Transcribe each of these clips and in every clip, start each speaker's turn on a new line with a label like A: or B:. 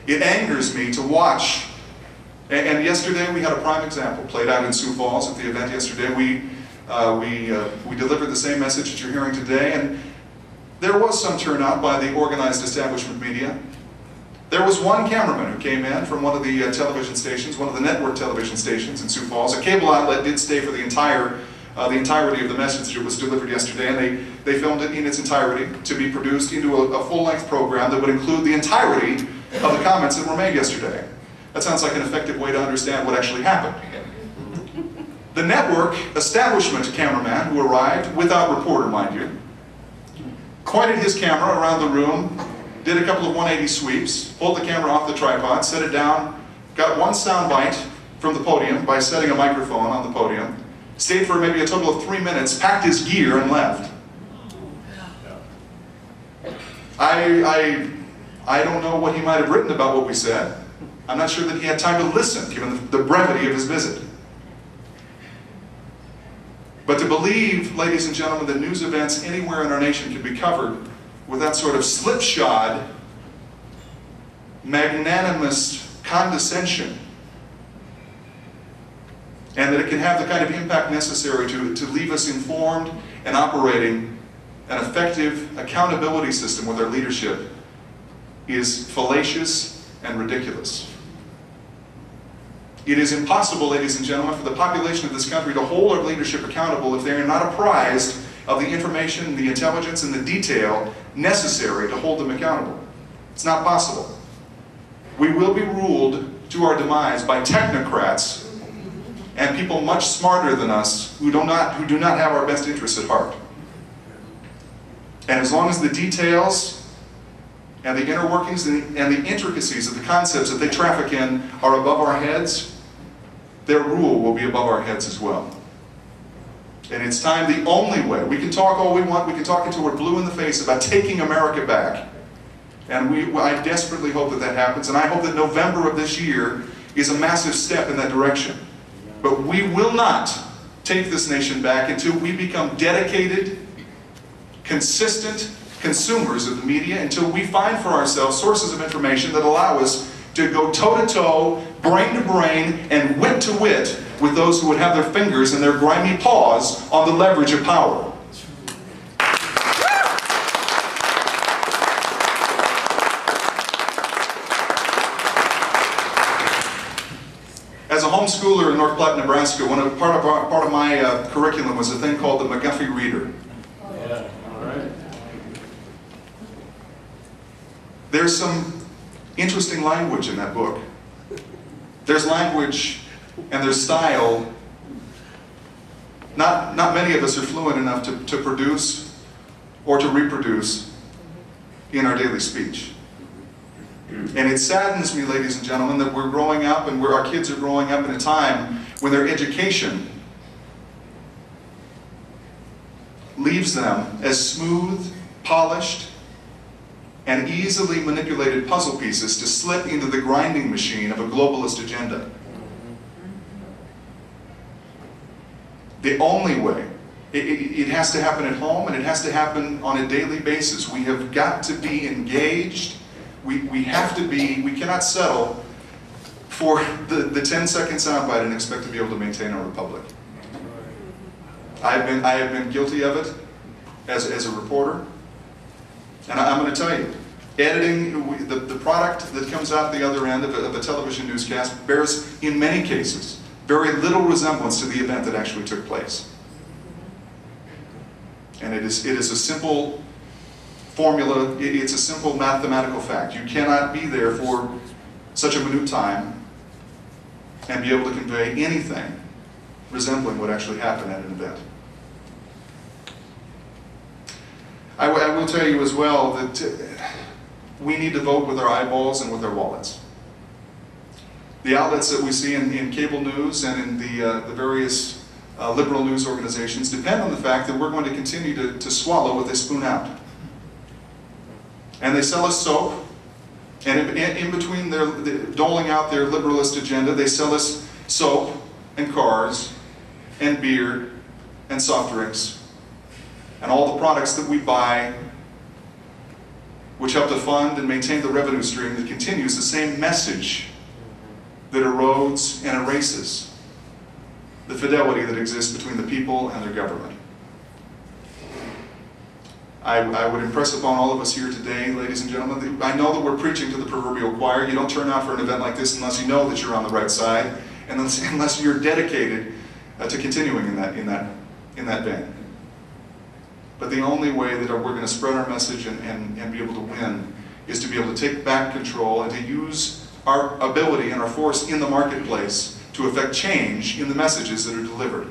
A: It angers me to watch. And yesterday we had a prime example played out in Sioux Falls at the event yesterday. We delivered the same message that you're hearing today, and there was some turnout by the organized establishment media. There was one cameraman who came in from one of the television stations, one of the network television stations in Sioux Falls. A cable outlet did stay for the entirety of the message that was delivered yesterday, and they filmed it in its entirety to be produced into a full-length program that would include the entirety of the comments that were made yesterday. That sounds like an effective way to understand what actually happened. The network establishment cameraman who arrived, without reporter, mind you, pointed his camera around the room, did a couple of 180 sweeps, pulled the camera off the tripod, set it down, got one sound bite from the podium by setting a microphone on the podium, stayed for maybe a total of 3 minutes, packed his gear, and left. I don't know what he might have written about what we said. I'm not sure that he had time to listen, given the brevity of his visit. But to believe, ladies and gentlemen, that news events anywhere in our nation can be covered with that sort of slipshod, magnanimous condescension, and that it can have the kind of impact necessary to leave us informed and operating an effective accountability system with our leadership, is fallacious and ridiculous. It is impossible, ladies and gentlemen, for the population of this country to hold our leadership accountable if they are not apprised of the information, the intelligence, and the detail necessary to hold them accountable. It's not possible. We will be ruled to our demise by technocrats and people much smarter than us who do not have our best interests at heart. And as long as the details and the inner workings and the intricacies of the concepts that they traffic in are above our heads, their rule will be above our heads as well. And it's time, the only way, we can talk all we want, we can talk until we're blue in the face about taking America back. And I desperately hope that that happens, and I hope that November of this year is a massive step in that direction. But we will not take this nation back until we become dedicated, consistent consumers of the media, until we find for ourselves sources of information that allow us to go toe-to-toe, brain-to-brain, and wit-to-wit with those who would have their fingers and their grimy paws on the leverage of power. As a homeschooler in North Platte, Nebraska, part of my curriculum was a thing called the McGuffey Reader.
B: Yeah. All right.
A: There's some interesting language in that book. There's language and there's style. Not many of us are fluent enough to produce or to reproduce in our daily speech. And it saddens me, ladies and gentlemen, that we're growing up and our kids are growing up in a time when their education leaves them as smooth, polished, and easily manipulated puzzle pieces to slip into the grinding machine of a globalist agenda. The only way, it has to happen at home, and it has to happen on a daily basis. We have got to be engaged. We have to be, we cannot settle for the 10-second soundbite and expect to be able to maintain our republic. I have been guilty of it as a reporter, and I'm going to tell you, editing, the product that comes out the other end of a television newscast bears, in many cases, very little resemblance to the event that actually took place. And it is a simple formula, it's a simple mathematical fact. You cannot be there for such a minute time and be able to convey anything resembling what actually happened at an event. I will tell you as well that we need to vote with our eyeballs and with our wallets. The outlets that we see in cable news and in the various liberal news organizations depend on the fact that we're going to continue to swallow what they spoon out. And they sell us soap, and in between doling out their liberalist agenda, they sell us soap and cars and beer and soft drinks and all the products that we buy which help to fund and maintain the revenue stream that continues the same message that erodes and erases the fidelity that exists between the people and their government. I would impress upon all of us here today, ladies and gentlemen, that I know that we're preaching to the proverbial choir. You don't turn out for an event like this unless you know that you're on the right side, and unless you're dedicated to continuing in that vein. But the only way that we're going to spread our message and be able to win is to be able to take back control and to use our ability and our force in the marketplace to affect change in the messages that are delivered.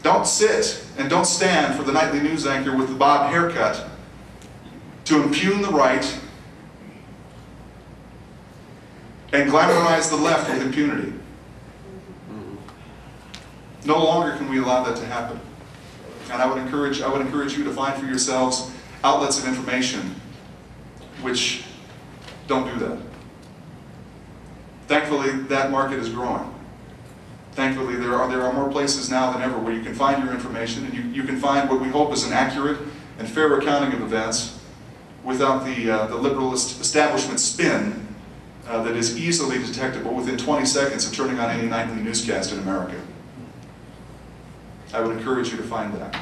A: Don't sit and don't stand for the nightly news anchor with the bob haircut to impugn the right and glamorize the left with impunity. No longer can we allow that to happen. And I would encourage you to find for yourselves outlets of information which don't do that. Thankfully, that market is growing. Thankfully, there are more places now than ever where you can find your information, and you can find what we hope is an accurate and fair accounting of events without the liberalist establishment spin that is easily detectable within 20 seconds of turning on any nightly newscast in America. I would encourage you to find that.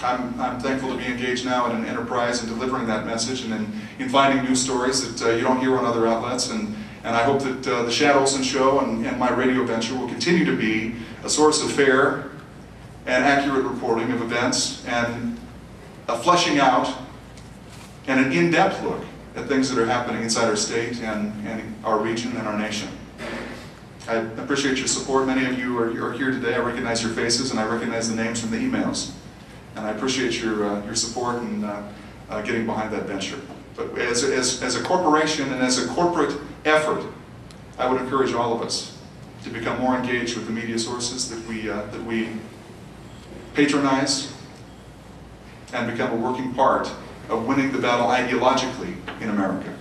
A: I'm thankful to be engaged now in an enterprise in delivering that message and in finding news stories that you don't hear on other outlets. And I hope that the Shad Olson Show and my radio venture will continue to be a source of fair and accurate reporting of events and a fleshing out and an in-depth look at things that are happening inside our state and our region and our nation. I appreciate your support. Many of you are here today. I recognize your faces and I recognize the names from the emails. And I appreciate your support in getting behind that venture. But as a corporation and as a corporate effort, I would encourage all of us to become more engaged with the media sources that we patronize and become a working part of winning the battle ideologically in America.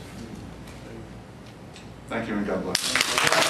A: Thank you and God bless.